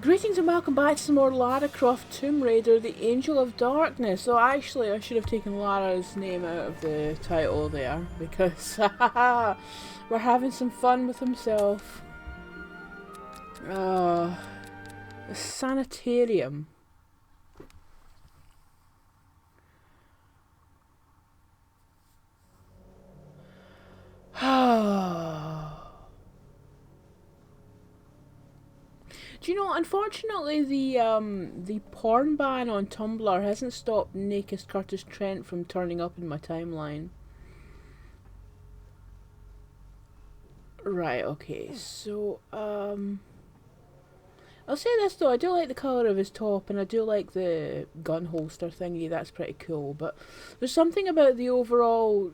Greetings and welcome back to some more Lara Croft Tomb Raider, the Angel of Darkness. So actually I should have taken Lara's name out of the title there, because we're having some fun with himself. The Sanitarium. Do you know, unfortunately, the porn ban on Tumblr hasn't stopped Naked Curtis Trent from turning up in my timeline. Right, okay, so, I'll say this though, I do like the colour of his top, and I do like the gun holster thingy, that's pretty cool, but there's something about the overall...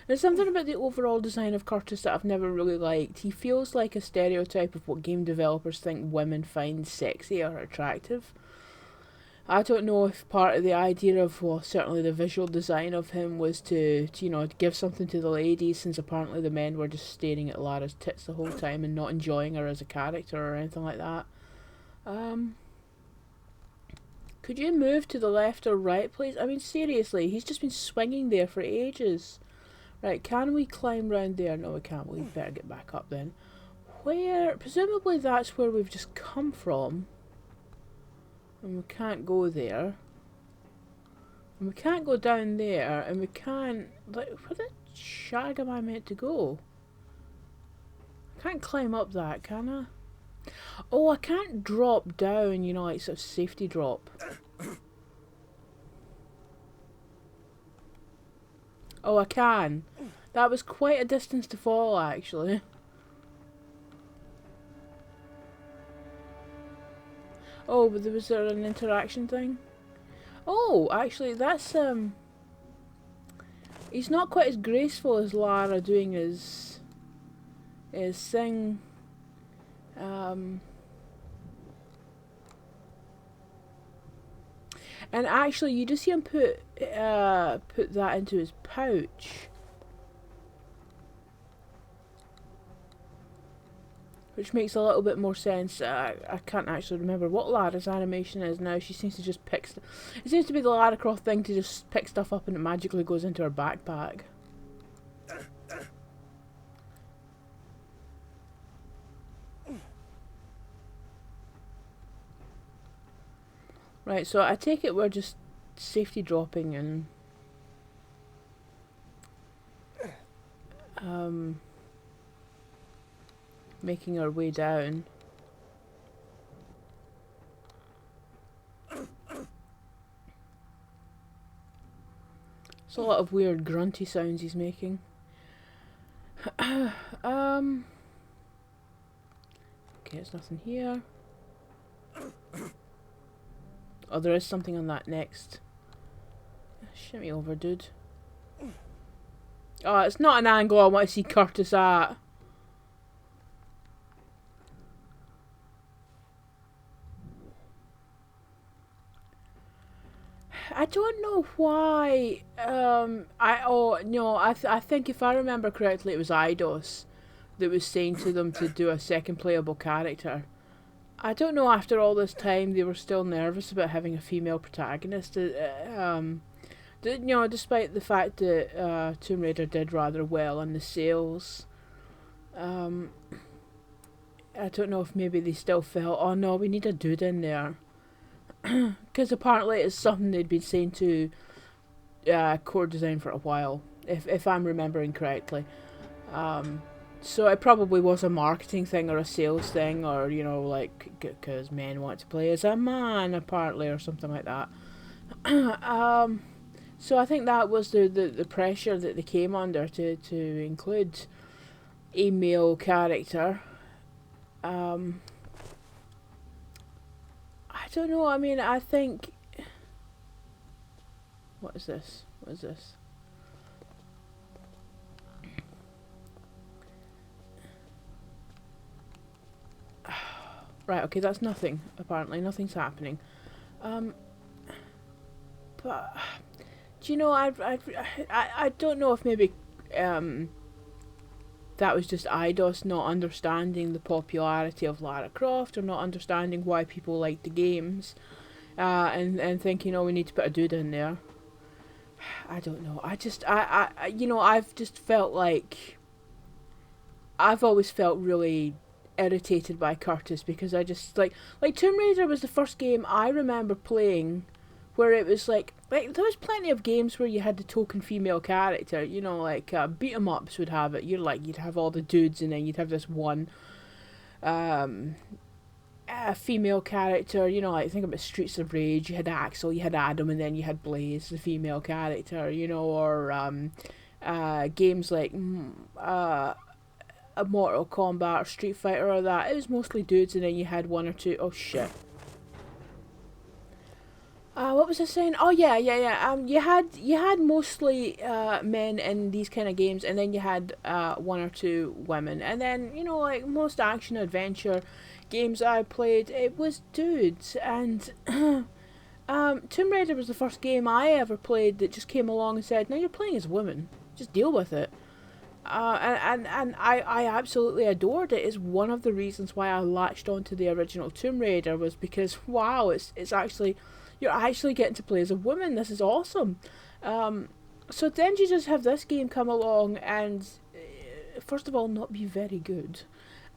There's something about the overall design of Curtis that I've never really liked. He feels like a stereotype of what game developers think women find sexy or attractive. I don't know if part of the idea of, well, certainly the visual design of him was to you know, give something to the ladies, since apparently the men were just staring at Lara's tits the whole time and not enjoying her as a character or anything like that. Could you move to the left or right, please? I mean, seriously, he's just been swinging there for ages. Right, can we climb round there? No, we can't. We better get back up then. Where? Presumably that's where we've just come from. And we can't go there. And we can't go down there. And we can't... Like, where the shag am I meant to go? I can't climb up that, can I? Oh, I can't drop down, you know, like sort of safety drop. Oh, I can. That was quite a distance to fall, actually. Oh, but was there an interaction thing? Oh, actually, that's, he's not quite as graceful as Lara doing his thing. And actually, you just see him put that into his pouch, which makes a little bit more sense. I can't actually remember what Lara's animation is now. She seems to just pick stuff. It seems to be the Lara Croft thing to just pick stuff up and it magically goes into her backpack. Right, so I take it we're just safety dropping and making our way down. It's a lot of weird grunty sounds he's making. Okay, there's nothing here. Oh, there is something on that next. Shit me over, dude. Oh, it's not an angle I want to see Curtis at. I don't know why. I think if I remember correctly, it was Eidos that was saying to them to do a second playable character. I don't know, after all this time they were still nervous about having a female protagonist. You know, despite the fact that Tomb Raider did rather well on the sales. I don't know if maybe they still felt, oh no, we need a dude in there. Because apparently it's something they'd been saying to core design for a while, if I'm remembering correctly. So it probably was a marketing thing or a sales thing, or, you know, like, because men want to play as a man, apparently, or something like that. So I think that was the pressure that they came under to include a male character. I don't know, I mean, I think... What is this? What is this? Right, okay, that's nothing, apparently. Nothing's happening. But... Do you know, I don't know if maybe that was just Eidos not understanding the popularity of Lara Croft, or not understanding why people liked the games, and thinking, oh, we need to put a dude in there. I don't know. You know, I've just felt like, I've always felt really irritated by Curtis, because I just like Tomb Raider was the first game I remember playing where it was like there was plenty of games where you had the token female character, you know, like beat 'em ups would have it. You'd have all the dudes, and then you'd have this one female character, you know, like think about Streets of Rage. You had Axel, you had Adam, and then you had Blaze, the female character, you know, or games like a Mortal Kombat or Street Fighter or that. It was mostly dudes, and then you had one or two. Oh shit. What was I saying? Oh yeah. You had mostly men in these kind of games, and then you had one or two women, and then, you know, like most action adventure games I played, it was dudes. And Tomb Raider was the first game I ever played that just came along and said, "No, you're playing as a woman. Just deal with it." And I absolutely adored it. It's one of the reasons why I latched onto the original Tomb Raider, was because, wow, it's actually, you're actually getting to play as a woman. This is awesome. So then you just have this game come along and, first of all, not be very good.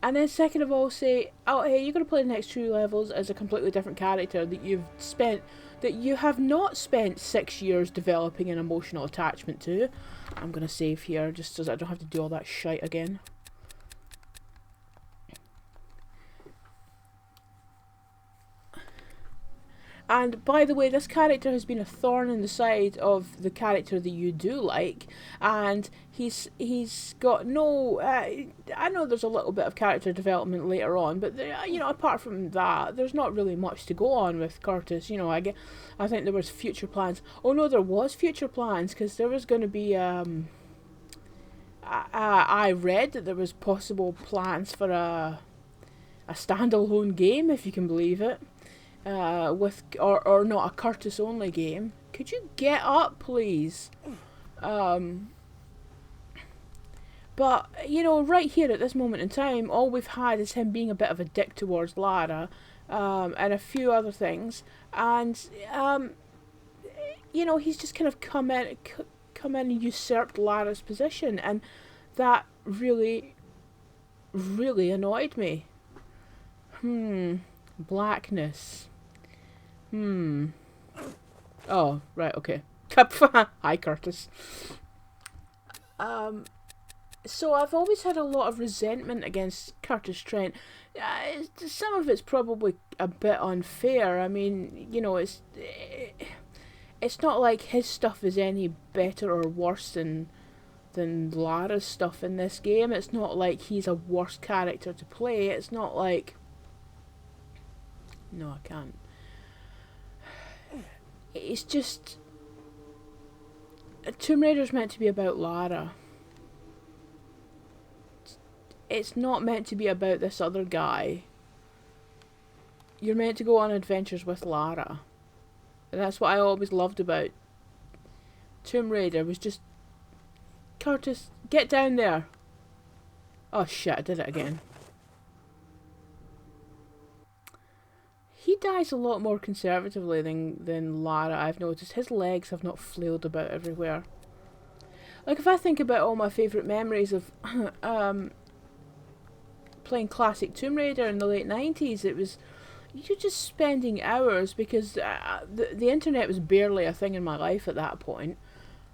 And then second of all say, oh, hey, you're going to play the next 2 levels as a completely different character that you have not spent 6 years developing an emotional attachment to. I'm going to save here just so that I don't have to do all that shite again. And by the way, this character has been a thorn in the side of the character that you do like, and he's got no. I know there's a little bit of character development later on, but you know, apart from that, there's not really much to go on with Curtis. You know, I think there was future plans. Oh no, there was future plans, because there was going to be. I read that there was possible plans for a standalone game, if you can believe it. With or not a Curtis only game. Could you get up, please? But you know, right here at this moment in time, all we've had is him being a bit of a dick towards Lara, and a few other things, and you know, he's just kind of come in and usurped Lara's position, and that really, really annoyed me. Blackness. Oh, right, okay. Hi, Curtis. So I've always had a lot of resentment against Curtis Trent. Some of it's probably a bit unfair. I mean, you know, it's not like his stuff is any better or worse than Lara's stuff in this game. It's not like he's a worse character to play. It's not like... No, I can't. It's just... Tomb Raider's meant to be about Lara. It's not meant to be about this other guy. You're meant to go on adventures with Lara. And that's what I always loved about Tomb Raider, was just... Curtis, get down there! Oh shit, I did it again. He dies a lot more conservatively than Lara, I've noticed. His legs have not flailed about everywhere. Like, if I think about all my favourite memories of playing classic Tomb Raider in the late 90s, it was... You're just spending hours, because the internet was barely a thing in my life at that point.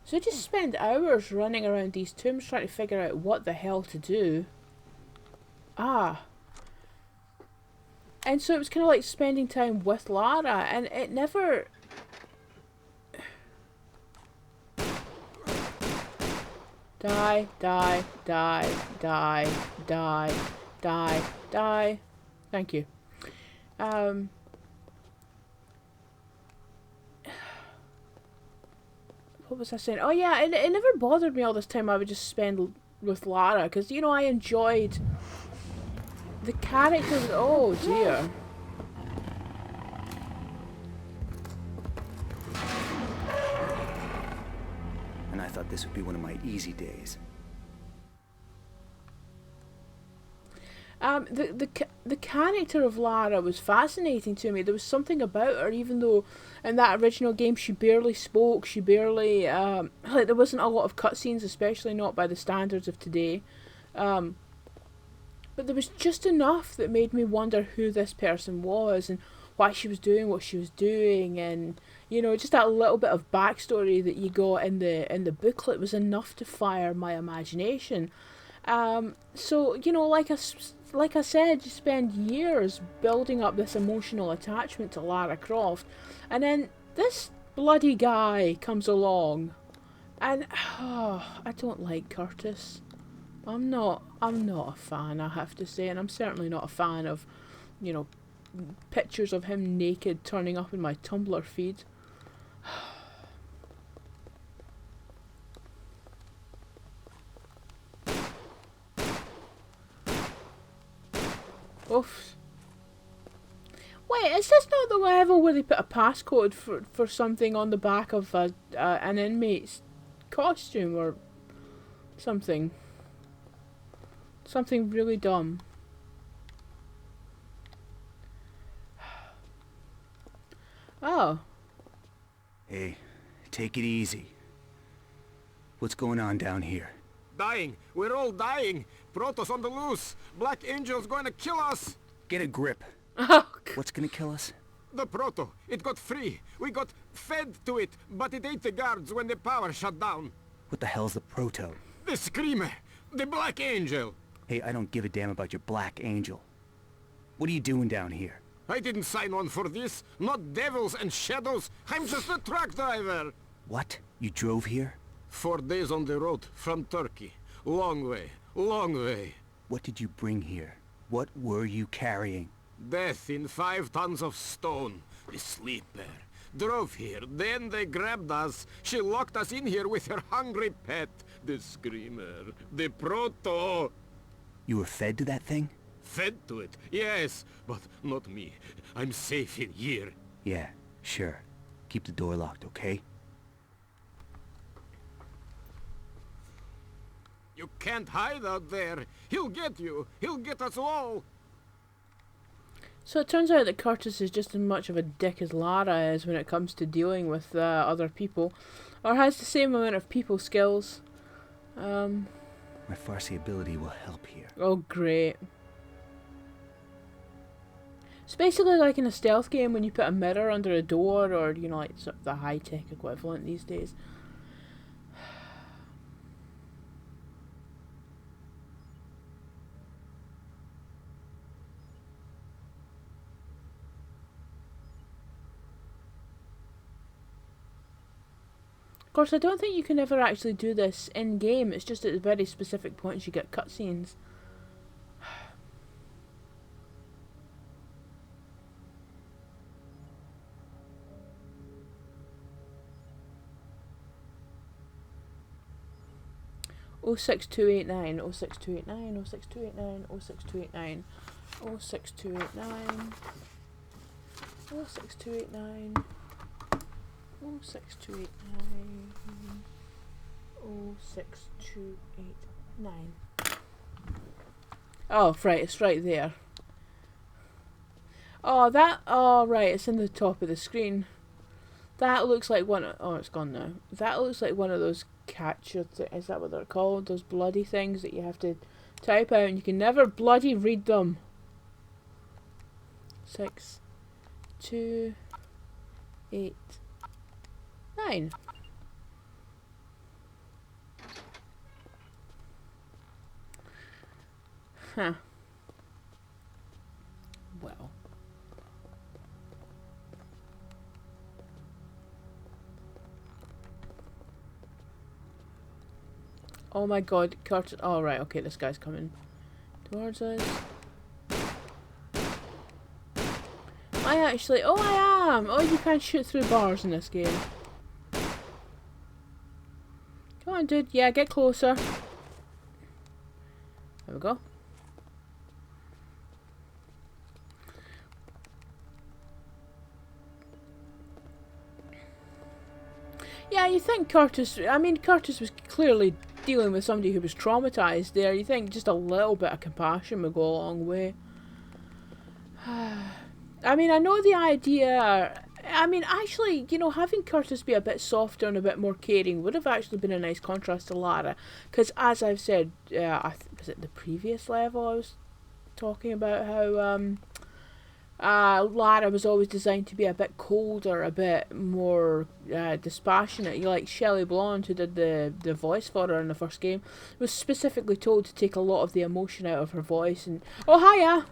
So I just spent hours running around these tombs trying to figure out what the hell to do. And so it was kind of like spending time with Lara, and it never... Die, die, die, die, die, die, die. Thank you. What was I saying? Oh yeah, it never bothered me all this time I would just spend with Lara, because, you know, I enjoyed... The characters... Oh dear. And I thought this would be one of my easy days. The character of Lara was fascinating to me. There was something about her, even though in that original game she barely spoke, she barely like there wasn't a lot of cutscenes, especially not by the standards of today. But there was just enough that made me wonder who this person was and why she was doing what she was doing, and you know, just that little bit of backstory that you got in the booklet was enough to fire my imagination. So you know, like I said, you spend years building up this emotional attachment to Lara Croft, and then this bloody guy comes along, and I don't like Curtis. I'm not a fan, I have to say, and I'm certainly not a fan of, you know, pictures of him naked turning up in my Tumblr feed. Oof. Wait, is this not the level where they put a passcode for something on the back of an inmate's costume or something? Something really dumb. Oh. Hey, take it easy. What's going on down here? Dying. We're all dying. Protoss on the loose. Black Angel's going to kill us. Get a grip. Oh, What's gonna kill us? The Proto. It got free. We got fed to it, but it ate the guards when the power shut down. What the hell's the Proto? The Screamer. The Black Angel. Hey, I don't give a damn about your Black Angel. What are you doing down here? I didn't sign on for this. Not devils and shadows. I'm just a truck driver. What? You drove here? 4 days on the road from Turkey. Long way. Long way. What did you bring here? What were you carrying? Death in 5 tons of stone. The Sleeper. Drove here, then they grabbed us. She locked us in here with her hungry pet. The Screamer. The Proto. You were fed to that thing? Fed to it, yes, but not me. I'm safe in here. Yeah, sure. Keep the door locked, okay? You can't hide out there. He'll get you. He'll get us all. so it turns out that Curtis is just as much of a dick as Lara is when it comes to dealing with other people, or has the same amount of people skills. My Farsi ability will help here. Oh, great. It's basically like in a stealth game when you put a mirror under a door, or, you know, like sort of the high-tech equivalent these days. Of course, I don't think you can ever actually do this in-game. It's just at the very specific points you get cutscenes. Oh 6289, 06289, 06289, 06289, 06289, 06289, 06289, 06289. Oh, right, it's right there. Oh, right, it's in the top of the screen. That looks like one, oh, it's gone now. That looks like one of those capture, is that what they're called? Those bloody things that you have to type out and you can never bloody read them. 6, 2, 8, 9. Huh. Well. Oh my god, Curtis. Oh, right, okay, this guy's coming towards us. I am! Oh, you can't shoot through bars in this game. Come on, dude. Yeah, get closer. There we go. Yeah, you think Curtis... I mean, Curtis was clearly dealing with somebody who was traumatized there, you think just a little bit of compassion would go a long way. I mean, I know the idea. I mean, actually, you know, having Curtis be a bit softer and a bit more caring would have actually been a nice contrast to Lara. Because, as I've said, was it the previous level I was talking about how Lara was always designed to be a bit colder, a bit more dispassionate. You like Shelley Blonde, who did the voice for her in the first game, was specifically told to take a lot of the emotion out of her voice. And oh, hiya!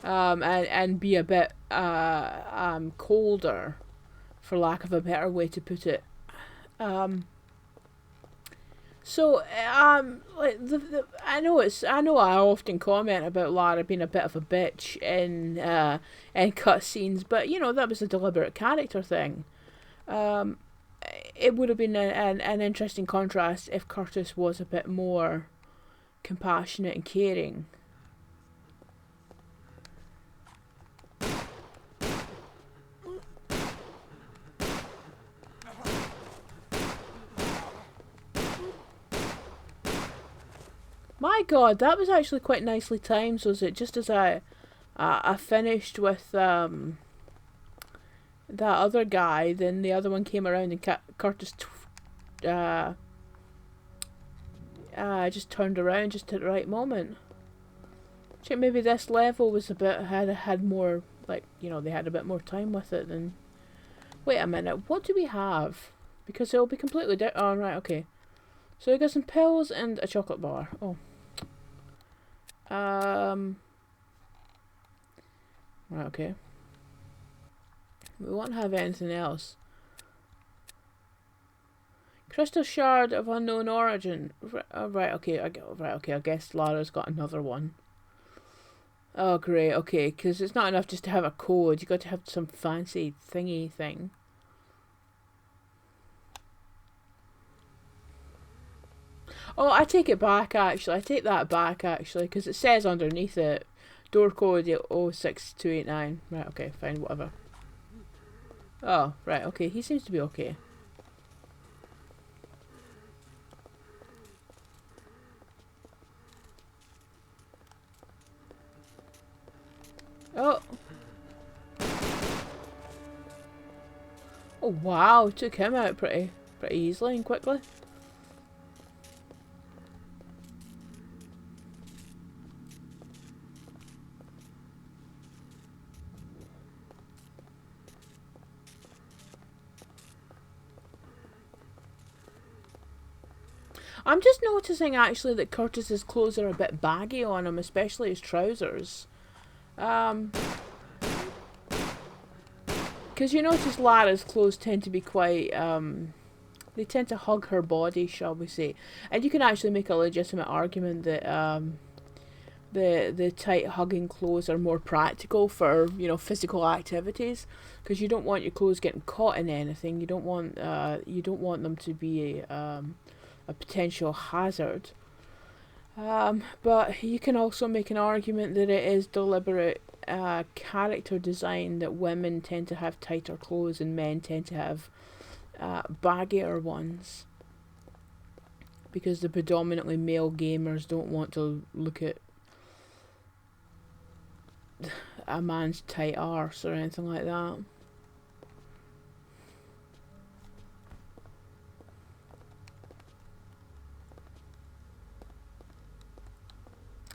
And be a bit colder, for lack of a better way to put it. Like I know I often comment about Lara being a bit of a bitch in cutscenes, but you know that was a deliberate character thing. It would have been an interesting contrast if Curtis was a bit more compassionate and caring. My God, that was actually quite nicely timed, was it? Just as I finished with that other guy, then the other one came around and Curtis just turned around just at the right moment. I think maybe this level was a bit had more, like, you know, they had a bit more time with it than. Wait a minute, what do we have? Because it'll be completely different. Oh, right, okay. So we got some pills and a chocolate bar. Oh. Right, okay. We won't have anything else. Crystal shard of unknown origin. Right, okay. I guess Lara's got another one. Oh, great. Okay, because it's not enough just to have a code. You got to have some fancy thingy thing. Oh, I take it back, actually. I take that back, actually, because it says underneath it, door code 06289. Right, okay, fine, whatever. Oh, right, okay, he seems to be okay. Oh. Oh, wow, took him out pretty easily and quickly. I'm just noticing actually that Curtis's clothes are a bit baggy on him, especially his trousers. Because you notice Lara's clothes tend to be quite, they tend to hug her body, shall we say. And you can actually make a legitimate argument that the tight hugging clothes are more practical for, you know, physical activities, because you don't want your clothes getting caught in anything. You don't want them to be a potential hazard. But you can also make an argument that it is deliberate character design that women tend to have tighter clothes and men tend to have baggier ones, because the predominantly male gamers don't want to look at a man's tight arse or anything like that.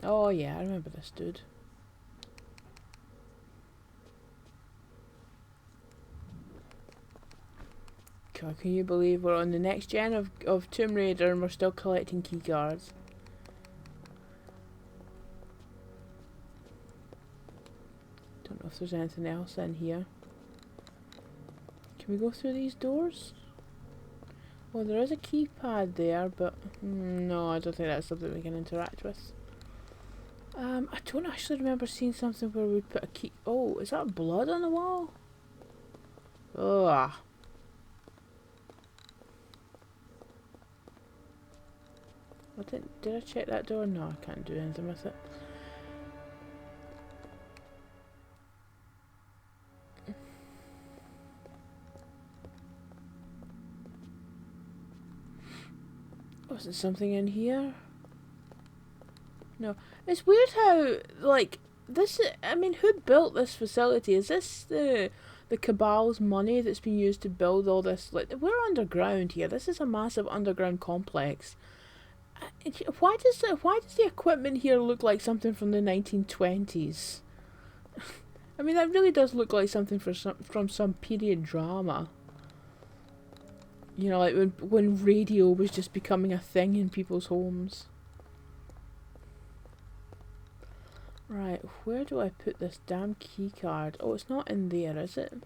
Oh yeah, I remember this dude. God, can you believe we're on the next gen of Tomb Raider and we're still collecting keycards? Don't know if there's anything else in here. Can we go through these doors? Well, there is a keypad there, but no, I don't think that's something we can interact with. I don't actually remember seeing something where we put a key. Oh, is that blood on the wall? Ugh. Did I check that door? No, I can't do anything with it. Isn't something in here? No. It's weird how, like, this, I mean, who built this facility? Is this the Cabal's money that's been used to build all this? Like, we're underground here. This is a massive underground complex. Why does the equipment here look like something from the 1920s? I mean, that really does look like something from some period drama. You know, like when radio was just becoming a thing in people's homes. Right, where do I put this damn key card? Oh, it's not in there, is it?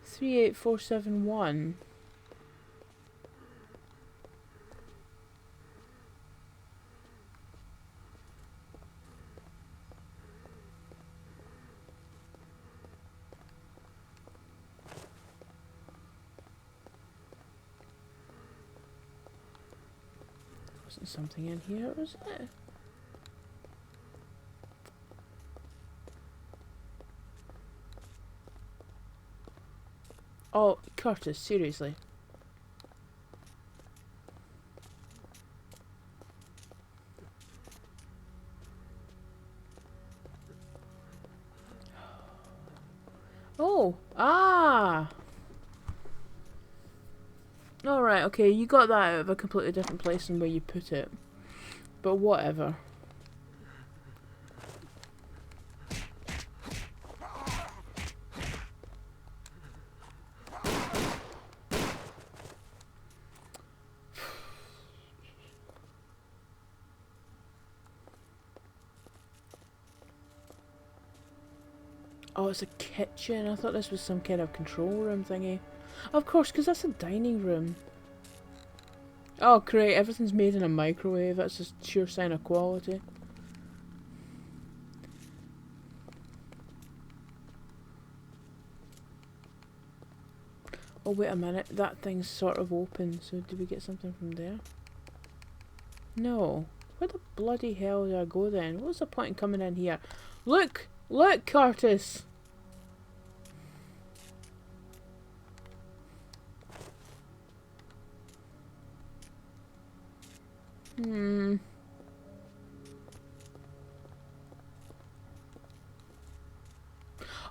Three 38471. Wasn't something in here, was it? Oh, Curtis, seriously. Oh, ah! Alright, okay, you got that out of a completely different place than where you put it. But whatever. Oh, it's a kitchen. I thought this was some kind of control room thingy. Of course, because that's a dining room. Oh, great. Everything's made in a microwave. That's a sure sign of quality. Oh, wait a minute. That thing's sort of open. So, do we get something from there? No. Where the bloody hell do I go then? What's the point in coming in here? Look! Look, Curtis!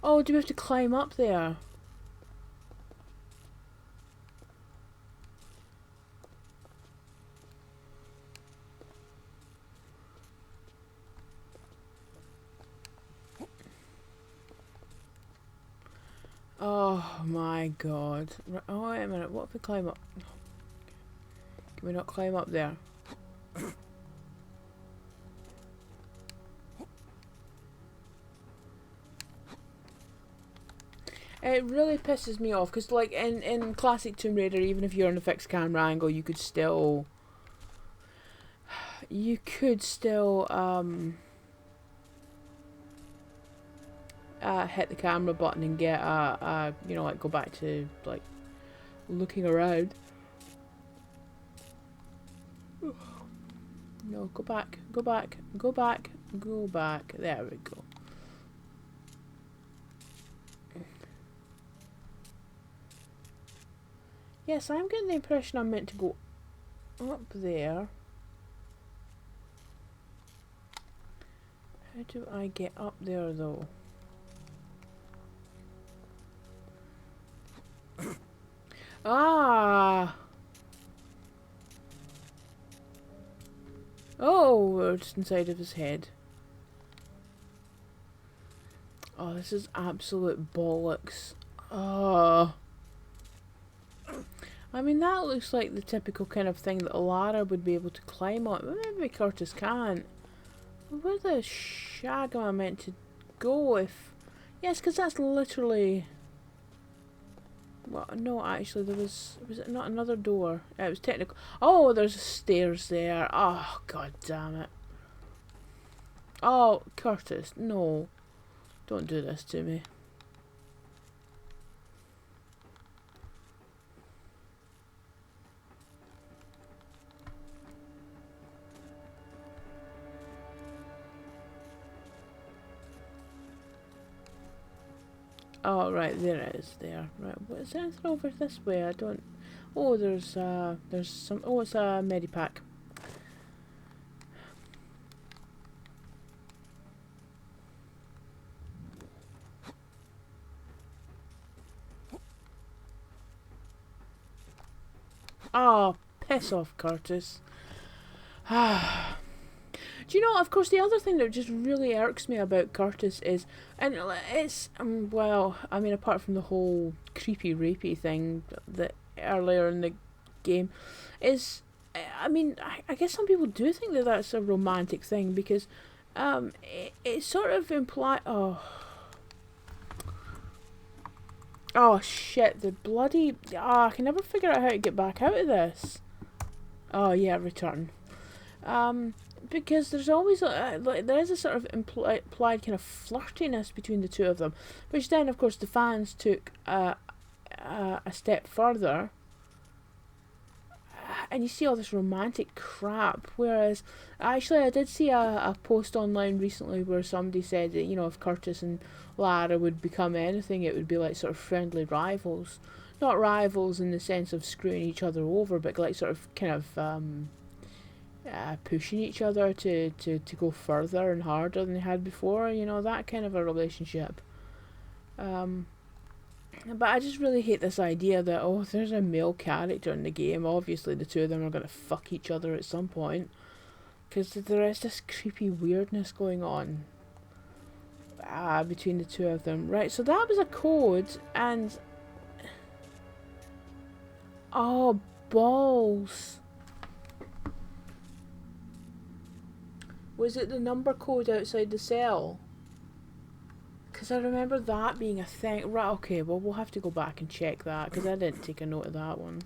Oh, do we have to climb up there? Oh my god. Oh, wait a minute. What if we climb up? Can we not climb up there? It really pisses me off because, like, in classic Tomb Raider, even if you're on a fixed camera angle, you could still hit the camera button and get you know, like, go back to, like, looking around. No, go back, go back, go back, go back. There we go. Yes, I'm getting the impression I'm meant to go up there. How do I get up there, though? Ah! Oh, we're just inside of his head. Oh, this is absolute bollocks. Oh. I mean, that looks like the typical kind of thing that Lara would be able to climb on. Maybe Curtis can't. Where the shag am I meant to go if... Yes, because that's literally... Well, no, actually, there was... Was it not another door? It was technical... Oh, there's stairs there. Oh, god damn it. Oh, Curtis, no. Don't do this to me. Oh, right, there it is, there. Right, what is anything over this way? I don't... Oh, there's some... Oh, it's a medipack. Oh, piss off, Curtis. Do you know, of course, the other thing that just really irks me about Curtis is, and it's, well, I mean, apart from the whole creepy, rapey thing that earlier in the game, is, I mean, I guess some people do think that that's a romantic thing, because it sort of implies, oh shit, the bloody, I can never figure out how to get back out of this. Oh yeah, return. Because there's always there is a sort of implied kind of flirtiness between the two of them, which then of course the fans took a step further, and you see all this romantic crap. Whereas actually I did see a post online recently where somebody said that, you know, if Curtis and Lara would become anything, it would be like sort of friendly rivals. Not rivals in the sense of screwing each other over, but like sort of kind of pushing each other to go further and harder than they had before, you know, that kind of a relationship. But I just really hate this idea that, oh, if there's a male character in the game, obviously the two of them are going to fuck each other at some point, because there is this creepy weirdness going on between the two of them. Right, so that was a code, and oh, balls. Was it the number code outside the cell? Because I remember that being a thing. Right, okay, well, we'll have to go back and check that, because I didn't take a note of that one.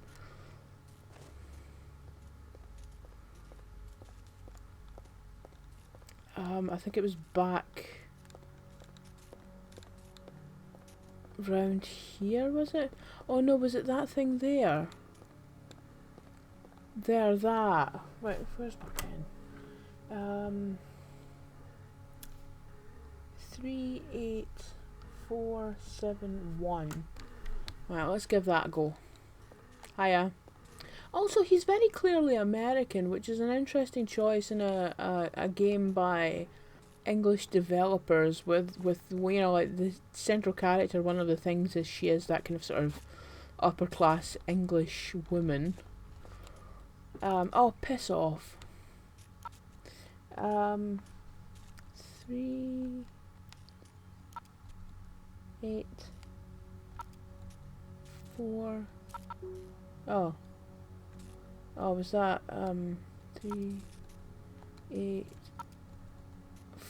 I think it was back round here, was it? Oh no, was it that thing there? There, that. Right, where's my pen? 38471. Right, let's give that a go. Hiya. Also, he's very clearly American, which is an interesting choice in a game by English developers with you know, like the central character, one of the things is she is that kind of sort of upper class English woman. Oh, piss off. 3 8 4. Oh, was that 3 8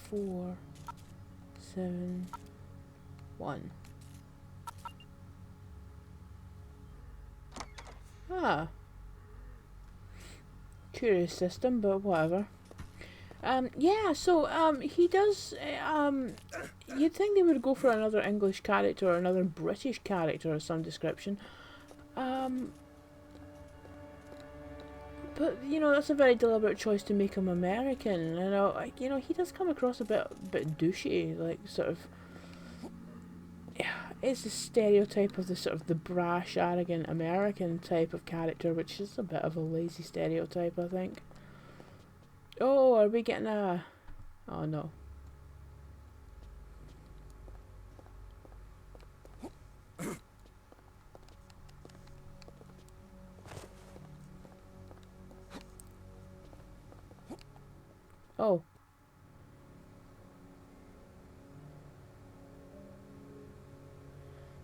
4 7 1? Ah, curious system, but whatever. Yeah, so, he does, you'd think they would go for another English character or another British character of some description. But, you know, that's a very deliberate choice to make him American. And, you know, he does come across a bit douchey, like, sort of, yeah, it's the stereotype of the sort of the brash, arrogant American type of character, which is a bit of a lazy stereotype, I think. Oh, are we getting a... Oh, no. Oh.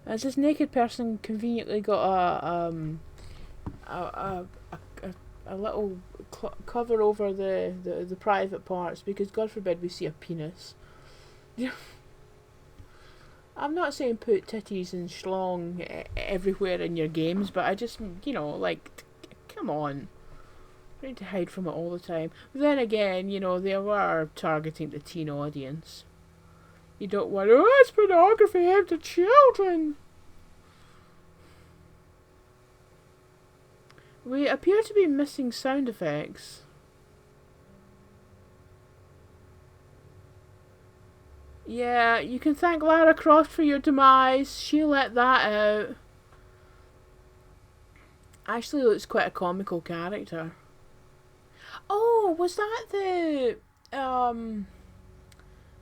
Has this naked person conveniently got a little cover over the private parts, because God forbid we see a penis. I'm not saying put titties and schlong everywhere in your games, but I just, you know, like, come on. You need to hide from it all the time. But then again, you know, they were targeting the teen audience. You don't want, oh, it's pornography aimed at children. We appear to be missing sound effects. Yeah, you can thank Lara Croft for your demise. She let that out. Actually looks quite a comical character. Oh, was that the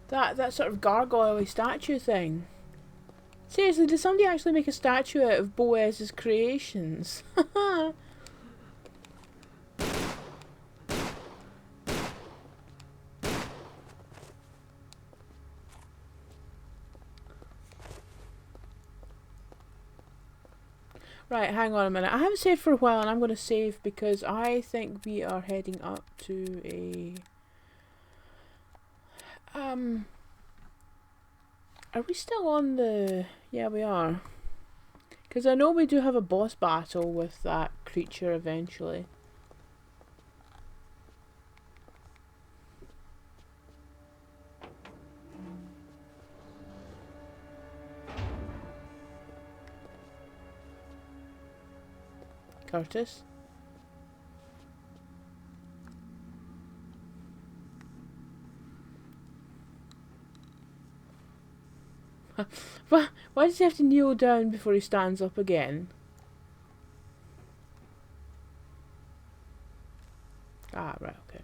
that sort of gargoyle statue thing? Seriously, did somebody actually make a statue out of Boaz's creations? Right, hang on a minute. I haven't saved for a while and I'm going to save because I think we are heading up to a... Are we still on the... Yeah, we are. Because I know we do have a boss battle with that creature eventually. Curtis? Why does he have to kneel down before he stands up again? Ah, right, okay.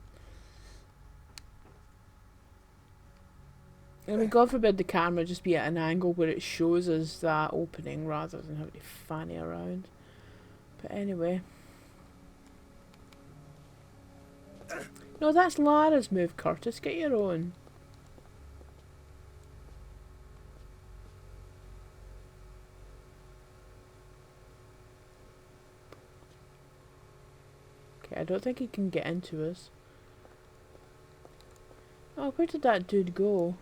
I mean, God forbid the camera just be at an angle where it shows us that opening rather than having to fanny around. But anyway. No, that's Lara's move, Curtis. Get your own. I don't think he can get into us. Oh, where did that dude go?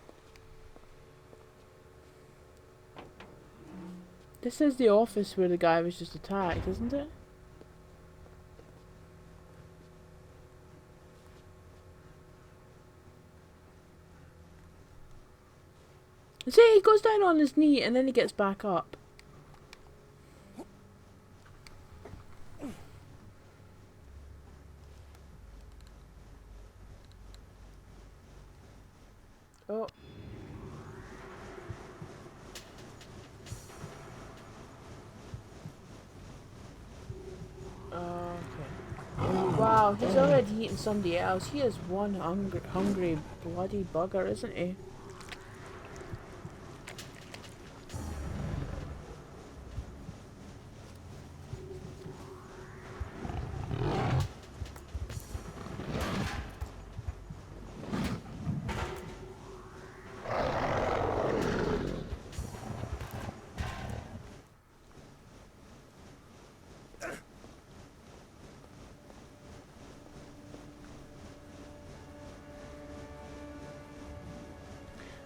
This is the office where the guy was just attacked, isn't it? See, he goes down on his knee and then he gets back up. Oh. Okay. Wow, he's already eaten somebody else. He is one hungry bloody bugger, isn't he?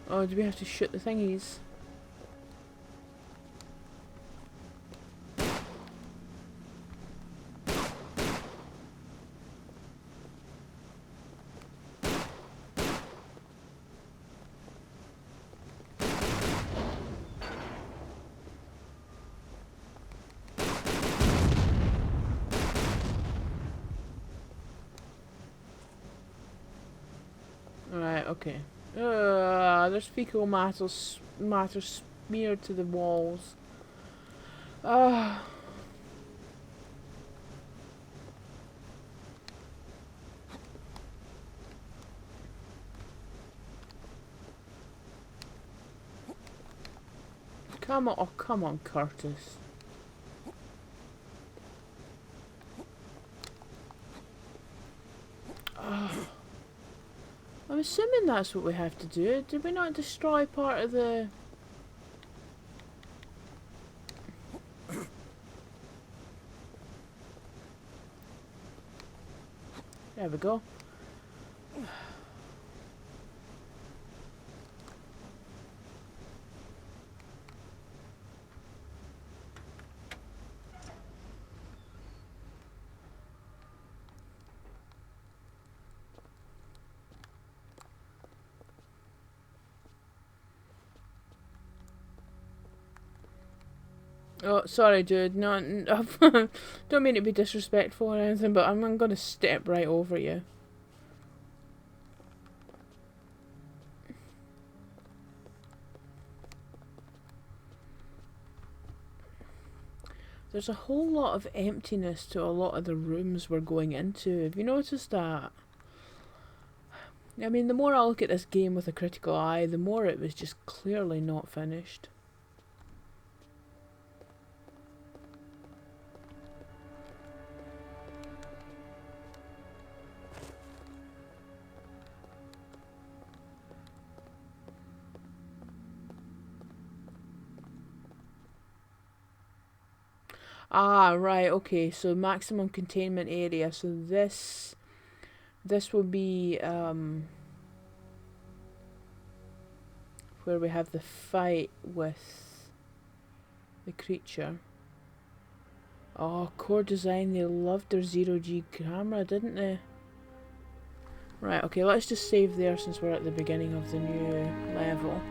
Oh, do we have to shoot the thingies? Right, okay. There's fecal matter smeared to the walls. Come on, oh come on, Curtis. I'm assuming that's what we have to do. Did we not destroy part of the... There we go. Oh, sorry, dude. No, don't mean to be disrespectful or anything, but I'm gonna step right over you. There's a whole lot of emptiness to a lot of the rooms we're going into. Have you noticed that? I mean, the more I look at this game with a critical eye, the more it was just clearly not finished. Ah, right, okay, so maximum containment area, so this will be, where we have the fight with the creature. Oh, core design, they loved their zero-G camera, didn't they? Right, okay, let's just save there since we're at the beginning of the new level.